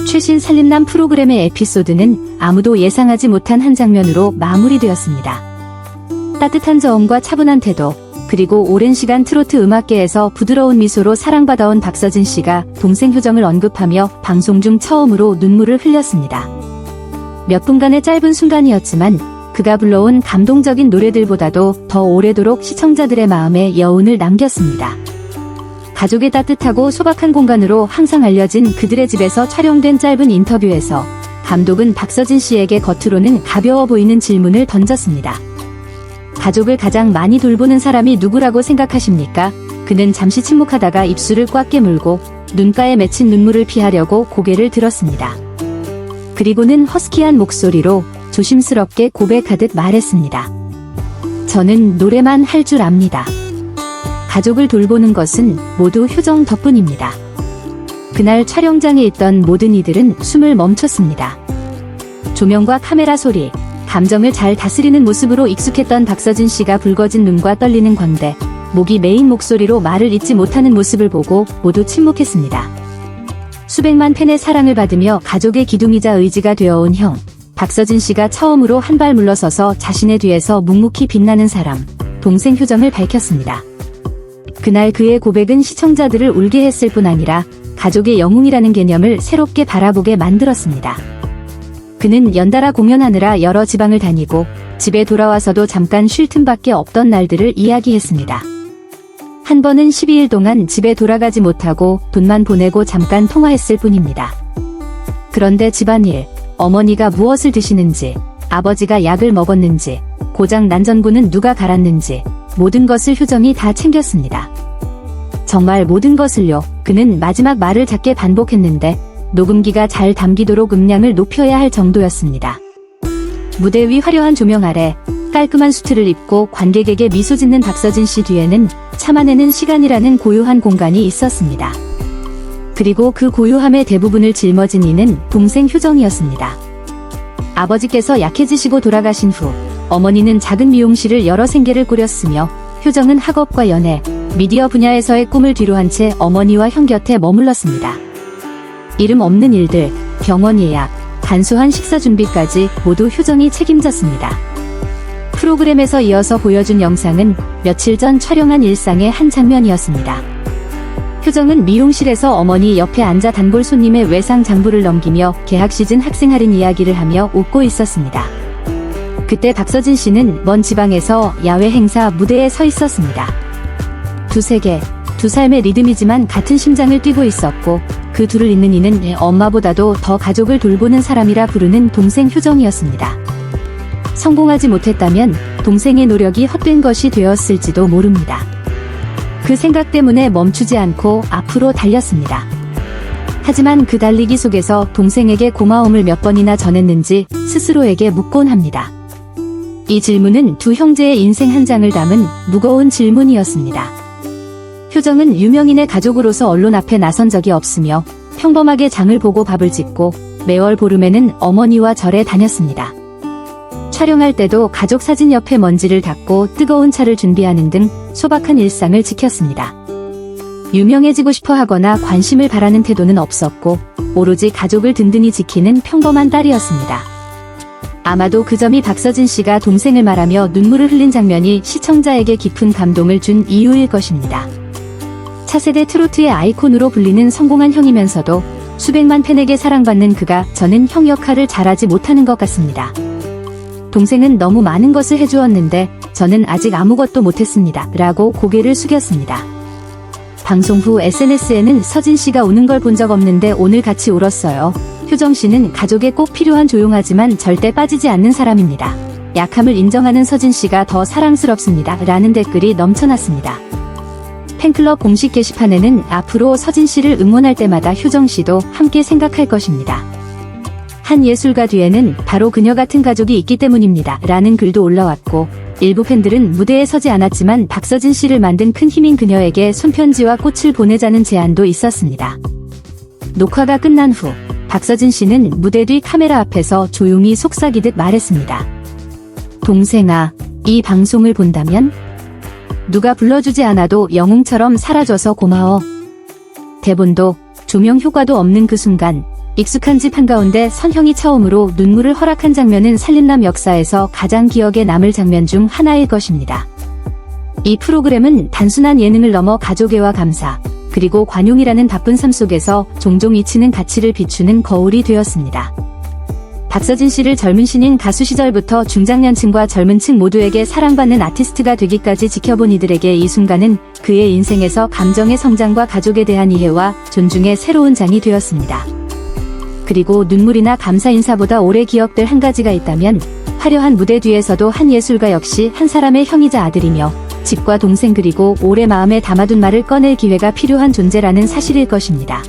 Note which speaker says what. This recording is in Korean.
Speaker 1: 최신 살림남 프로그램의 에피소드는 아무도 예상하지 못한 한 장면으로 마무리되었습니다. 따뜻한 저음과 차분한 태도, 그리고 오랜 시간 트로트 음악계에서 부드러운 미소로 사랑받아온 박서진 씨가 동생 효정을 언급하며 방송 중 처음으로 눈물을 흘렸습니다. 몇 분간의 짧은 순간이었지만 그가 불러온 감동적인 노래들보다도 더 오래도록 시청자들의 마음에 여운을 남겼습니다. 가족의 따뜻하고 소박한 공간으로 항상 알려진 그들의 집에서 촬영된 짧은 인터뷰에서 감독은 박서진 씨에게 겉으로는 가벼워 보이는 질문을 던졌습니다. 가족을 가장 많이 돌보는 사람이 누구라고 생각하십니까? 그는 잠시 침묵하다가 입술을 꽉 깨물고 눈가에 맺힌 눈물을 피하려고 고개를 들었습니다. 그리고는 허스키한 목소리로 조심스럽게 고백하듯 말했습니다. 저는 노래만 할 줄 압니다. 가족을 돌보는 것은 모두 효정 덕분입니다. 그날 촬영장에 있던 모든 이들은 숨을 멈췄습니다. 조명과 카메라 소리, 감정을 잘 다스리는 모습으로 익숙했던 박서진 씨가 붉어진 눈과 떨리는 광대, 목이 메인 목소리로 말을 잇지 못하는 모습을 보고 모두 침묵했습니다. 수백만 팬의 사랑을 받으며 가족의 기둥이자 의지가 되어온 형, 박서진 씨가 처음으로 한 발 물러서서 자신의 뒤에서 묵묵히 빛나는 사람, 동생 효정을 밝혔습니다. 그날 그의 고백은 시청자들을 울게 했을 뿐 아니라 가족의 영웅이라는 개념을 새롭게 바라보게 만들었습니다. 그는 연달아 공연하느라 여러 지방을 다니고 집에 돌아와서도 잠깐 쉴 틈밖에 없던 날들을 이야기했습니다. 한 번은 12일 동안 집에 돌아가지 못하고 돈만 보내고 잠깐 통화했을 뿐입니다. 그런데 집안일, 어머니가 무엇을 드시는지, 아버지가 약을 먹었는지, 고장 난 전구는 누가 갈았는지 모든 것을 효정이 다 챙겼습니다. 정말 모든 것을요. 그는 마지막 말을 작게 반복했는데 녹음기가 잘 담기도록 음량을 높여야 할 정도였습니다. 무대 위 화려한 조명 아래 깔끔한 수트를 입고 관객에게 미소 짓는 박서진 씨 뒤에는 참아내는 시간이라는 고요한 공간이 있었습니다. 그리고 그 고요함의 대부분을 짊어진 이는 동생 효정이었습니다. 아버지께서 약해지시고 돌아가신 후 어머니는 작은 미용실을 여러 생계를 꾸렸으며 효정은 학업과 연애, 미디어 분야에서의 꿈을 뒤로한 채 어머니와 형 곁에 머물렀습니다. 이름 없는 일들, 병원 예약, 간소한 식사 준비까지 모두 효정이 책임졌습니다. 프로그램에서 이어서 보여준 영상은 며칠 전 촬영한 일상의 한 장면이었습니다. 효정은 미용실에서 어머니 옆에 앉아 단골 손님의 외상 장부를 넘기며 개학 시즌 학생 할인 이야기를 하며 웃고 있었습니다. 그때 박서진 씨는 먼 지방에서 야외 행사 무대에 서 있었습니다. 두 세계, 두 삶의 리듬이지만 같은 심장을 뛰고 있었고 그 둘을 잇는 이는 엄마보다도 더 가족을 돌보는 사람이라 부르는 동생 효정이었습니다. 성공하지 못했다면 동생의 노력이 헛된 것이 되었을지도 모릅니다. 그 생각 때문에 멈추지 않고 앞으로 달렸습니다. 하지만 그 달리기 속에서 동생에게 고마움을 몇 번이나 전했는지 스스로에게 묻곤 합니다. 이 질문은 두 형제의 인생 한 장을 담은 무거운 질문이었습니다. 효정은 유명인의 가족으로서 언론 앞에 나선 적이 없으며 평범하게 장을 보고 밥을 짓고 매월 보름에는 어머니와 절에 다녔습니다. 촬영할 때도 가족 사진 옆에 먼지를 닦고 뜨거운 차를 준비하는 등 소박한 일상을 지켰습니다. 유명해지고 싶어 하거나 관심을 바라는 태도는 없었고 오로지 가족을 든든히 지키는 평범한 딸이었습니다. 아마도 그 점이 박서진 씨가 동생을 말하며 눈물을 흘린 장면이 시청자에게 깊은 감동을 준 이유일 것입니다. 차세대 트로트의 아이콘으로 불리는 성공한 형이면서도 수백만 팬에게 사랑받는 그가 저는 형 역할을 잘하지 못하는 것 같습니다. 동생은 너무 많은 것을 해주었는데 저는 아직 아무것도 못했습니다. 라고 고개를 숙였습니다. 방송 후 SNS에는 서진 씨가 우는 걸 본 적 없는데 오늘 같이 울었어요. 효정 씨는 가족에 꼭 필요한 조용하지만 절대 빠지지 않는 사람입니다. 약함을 인정하는 서진 씨가 더 사랑스럽습니다. 라는 댓글이 넘쳐났습니다. 팬클럽 공식 게시판에는 앞으로 서진 씨를 응원할 때마다 효정 씨도 함께 생각할 것입니다. 한 예술가 뒤에는 바로 그녀 같은 가족이 있기 때문입니다. 라는 글도 올라왔고 일부 팬들은 무대에 서지 않았지만 박서진 씨를 만든 큰 힘인 그녀에게 손편지와 꽃을 보내자는 제안도 있었습니다. 녹화가 끝난 후 박서진 씨는 무대 뒤 카메라 앞에서 조용히 속삭이듯 말했습니다. 동생아, 이 방송을 본다면? 누가 불러주지 않아도 영웅처럼 사라져서 고마워. 대본도 조명 효과도 없는 그 순간 익숙한 집 한가운데 선형이 처음으로 눈물을 허락한 장면은 살림남 역사에서 가장 기억에 남을 장면 중 하나일 것입니다. 이 프로그램은 단순한 예능을 넘어 가족애와 감사, 그리고 관용이라는 바쁜 삶 속에서 종종 잊히는 가치를 비추는 거울이 되었습니다. 박서진 씨를 젊은 신인 가수 시절부터 중장년층과 젊은 층 모두에게 사랑받는 아티스트가 되기까지 지켜본 이들에게 이 순간은 그의 인생에서 감정의 성장과 가족에 대한 이해와 존중의 새로운 장이 되었습니다. 그리고 눈물이나 감사 인사보다 오래 기억될 한 가지가 있다면 화려한 무대 뒤에서도 한 예술가 역시 한 사람의 형이자 아들이며 집과 동생 그리고 오래 마음에 담아둔 말을 꺼낼 기회가 필요한 존재라는 사실일 것입니다.